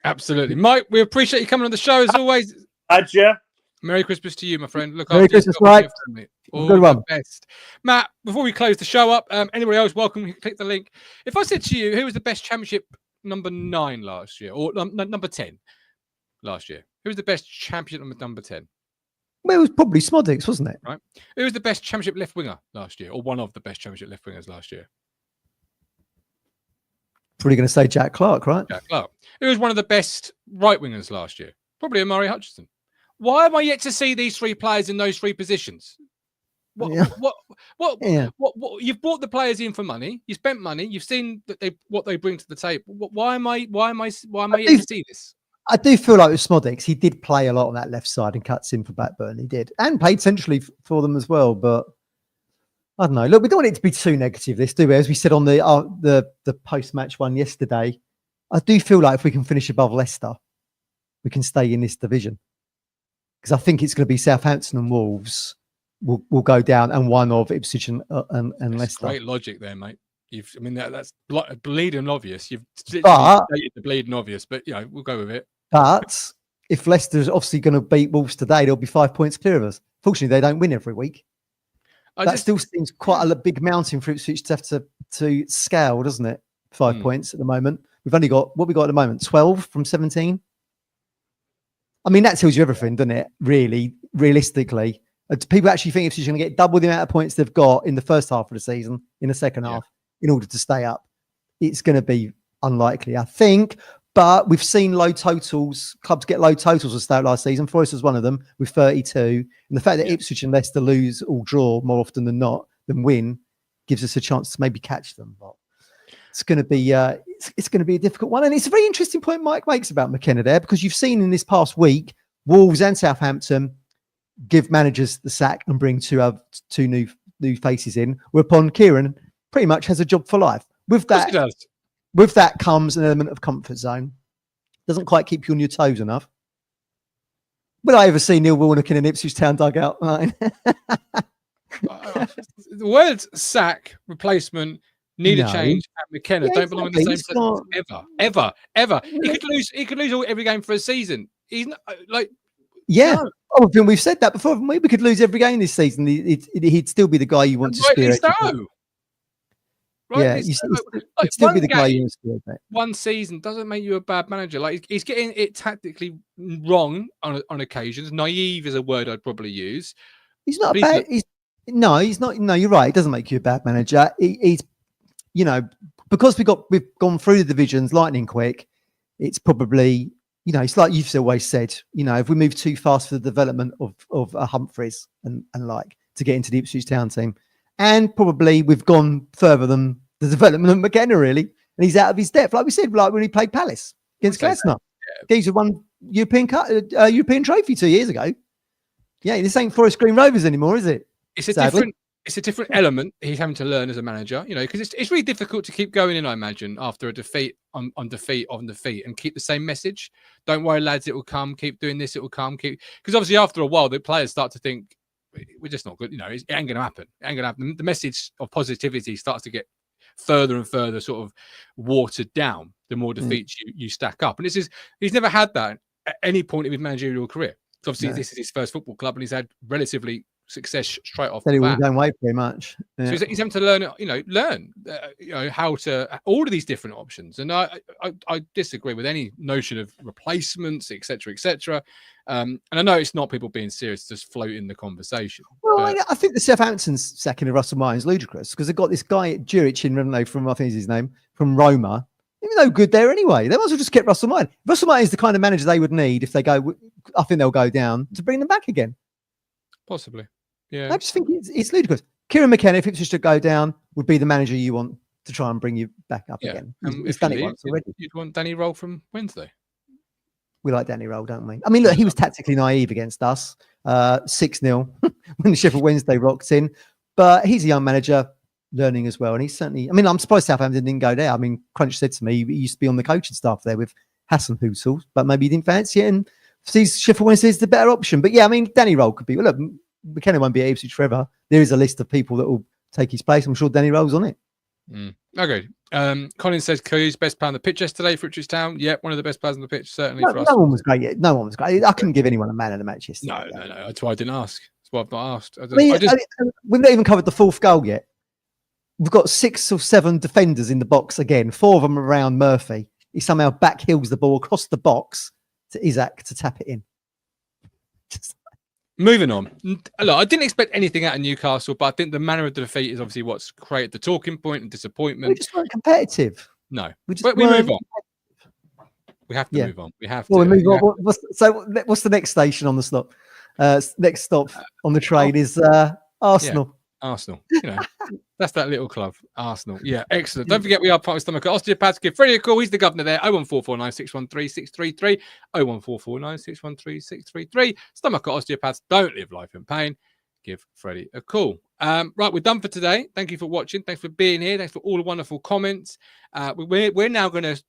Absolutely. Mike, we appreciate you coming on the show as always. Adja. Merry Christmas to you, my friend. Look Merry after Christmas, yourself. Mike. All good one. the best. Matt, before we close the show up, anybody else welcome, click the link. If I said to you, who was the best Championship number 9 last year, or number 10 last year? Who was the best championship number 10? Well, it was probably Smodix, wasn't it? Right. Who was the best championship left winger last year, or one of the best championship left wingers last year? Probably going to say Jack Clark, right? Jack Clark. Who was one of the best right wingers last year? Probably Amari Hutchinson. Why am I yet to see these 3 players in those 3 positions? What you've brought the players in for money. You spent money. You've seen that what they bring to the table. Why am I yet to see this? I do feel like with Smodix, he did play a lot on that left side and cuts in for Blackburn. He did, and played centrally for them as well. But I don't know. Look, we don't want it to be too negative, this, do we? As we said on the post-match one yesterday, I do feel like if we can finish above Leicester, we can stay in this division. Because I think it's going to be Southampton and Wolves will go down, and one of Ipswich and Leicester. Great logic there, mate. That's bleeding obvious. You've stated the bleeding obvious, but we'll go with it. But if Leicester's obviously going to beat Wolves today, they'll be 5 points clear of us. Fortunately, they don't win every week. That still seems quite a big mountain for Ipswich to have to scale, doesn't it? 5 points at the moment. We've only got what we got at the moment, 12 from 17. I mean, that tells you everything, doesn't it? Really, realistically, people actually think Ipswich are going to get double the amount of points they've got in the first half of the season in the second half in order to stay up. It's going to be unlikely, I think. But we've seen low totals. Clubs get low totals at start last season. Forest was one of them with 32. And the fact that Ipswich and Leicester lose or draw more often than not than win gives us a chance to maybe catch them. But it's going to be it's going to be a difficult one. And it's a very interesting point Mike makes about McKenna there, because you've seen in this past week Wolves and Southampton give managers the sack and bring two new faces in. Whereupon Kieran pretty much has a job for life. With that comes an element of comfort zone. Doesn't quite keep you on your toes enough. Will I ever see Neil Warnock in an Ipswich Town dugout? The words sack, replacement, need a change, and McKenna don't belong in the same sentence ever. He could lose every game for a season. He's not like. Yeah. No. Oh, we've said that before, haven't we? We could lose every game this season. He'd still be the guy you want to spear. Right? Yeah, he'd still be the guy you want to spear. One season doesn't make you a bad manager. Like, he's getting it tactically wrong on occasions. Naive is a word I'd probably use. He's not bad. He's not. No, you're right. It doesn't make you a bad manager. He's, because we've gone through the divisions lightning quick. It's probably. It's like you've always said, if we move too fast for the development of Humphreys and like to get into the Ipswich Town team, and probably we've gone further than the development of McKenna, really, and he's out of his depth. Like we said, like when he played Palace against Glasgow. These won European trophy 2 years ago. Yeah, this ain't Forest Green Rovers anymore, is it? It's a different element he's having to learn as a manager, because it's really difficult to keep going in, I imagine, after a defeat on defeat, and keep the same message. Don't worry, lads, it will come. Keep doing this, it will come. Because obviously after a while, the players start to think, we're just not good. It ain't going to happen. It ain't going to happen. The message of positivity starts to get further and further sort of watered down the more defeats you stack up. And he's never had that at any point in his managerial career. So obviously this is his first football club, and he's had relatively success straight off the bat. Don't wait very much. So he's having to learn, how to all of these different options. And I disagree with any notion of replacements, etc. And I know it's not people being serious, just floating the conversation. Well, I think the Southampton's sacking of Russell Martin is ludicrous, because they've got this guy Juric from I think is his name, from Roma. Even though good there anyway, they might as well just get Russell Martin. Russell Martin is the kind of manager they would need if they go. I think they'll go down to bring them back again. Possibly. Yeah, I just think it's ludicrous. Kieran McKenna, if Ipswich to go down, would be the manager you want to try and bring you back up again. He's done it once already. You'd want Danny Roll from Wednesday. We like Danny Roll, don't we? I mean, look, he was tactically naive against us. 6-0 when the Sheffield Wednesday rocked in. But he's a young manager learning as well. And he's certainly, I'm surprised Southampton didn't go there. I mean, Crunch said to me, he used to be on the coaching staff there with Hassan Hussel, but maybe he didn't fancy it. And sees Sheffield Wednesday is the better option. But yeah, Danny Roll could be. Well, look, McKenna won't be at Ipswich forever. There is a list of people that will take his place. I'm sure Danny Roll's on it. Okay. Colin says Clews best player on the pitch yesterday for Ipswich Town. Yeah, one of the best players on the pitch, certainly for us. No one was great yet. No one was great. I couldn't give anyone a man of the match yesterday. No. That's why I didn't ask. That's why I've not asked. We've not even covered the fourth goal yet. We've got 6 or 7 defenders in the box again. 4 of them around Murphy. he somehow backhills the ball across the box to Isaac to tap it in. Moving on. Look, I didn't expect anything out of Newcastle, but I think the manner of the defeat is obviously what's created the talking point and disappointment. We just weren't competitive. No, We just we weren't. move on. We have to move on. We have to. Well, we move on. What's the next station on the stop? Next stop on the train is Arsenal. Arsenal. You know, that's that little club. Arsenal. Yeah, excellent. Don't forget we are part of Stowmarket Osteopaths. Give Freddie a call. He's the governor there. 01449 613 633. 01449 613 633. Stowmarket Osteopaths. Don't live life in pain. Give Freddie a call. Right, we're done for today. Thank you for watching. Thanks for being here. Thanks for all the wonderful comments. We're now going to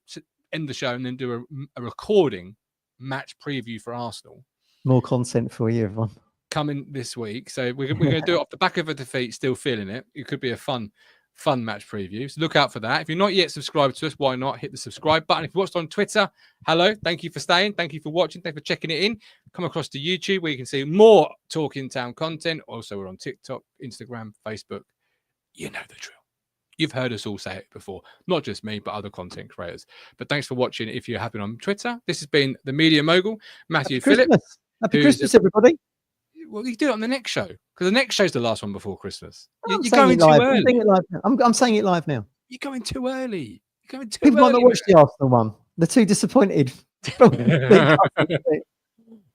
end the show and then do a recording match preview for Arsenal. More content for you, everyone. Coming this week. So we're going to do it off the back of a defeat, still feeling it. It could be a fun match preview. So look out for that. If you're not yet subscribed to us, why not hit the subscribe button? If you watched on Twitter, hello. Thank you for staying. Thank you for watching. Thanks for checking it in. Come across to YouTube where you can see more Talking Town content. Also, we're on TikTok, Instagram, Facebook. You know the drill. You've heard us all say it before, not just me, but other content creators. But thanks for watching. If you have been on Twitter, this has been the Media Mogul, Matthew Phillips. Happy Christmas, everybody. Well, you do it on the next show because the next show's the last one before Christmas. I'm You're saying going it too live. early. I'm saying it live now. You're going too early. You're going too People might early. not watch the Arsenal one. They're too disappointed.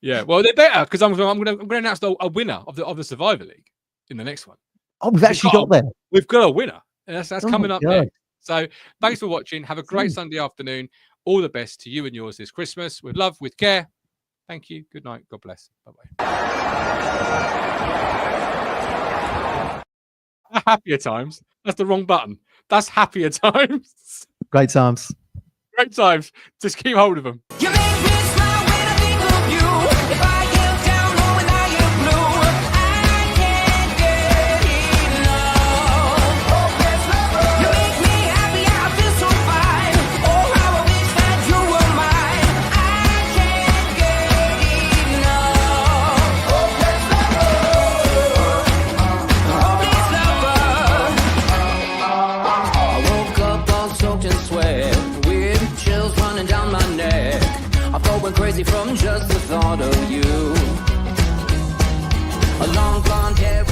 Yeah, well, they're better because I'm going to announce a winner of the Survivor League in the next one. Oh, we've actually got there. We've got a winner. And that's Oh coming my up God. next. So thanks for watching. Have a great Sunday afternoon. All the best to you and yours this Christmas. With love, with care. Thank you. Good night. God bless. Bye-bye. Happier times. That's the wrong button. That's happier times. Great times. Great times. Just keep hold of them. You make me smile when I think of you. If I am down or when I am blue, I can't get enough. You make me happy, I feel so fine. Oh, how I wish that you were mine. I can't get enough. Hopeless lover. I woke up all soaked in sweat, weird chills running down my neck. I thought went crazy from just the thought of you. A long blonde hair.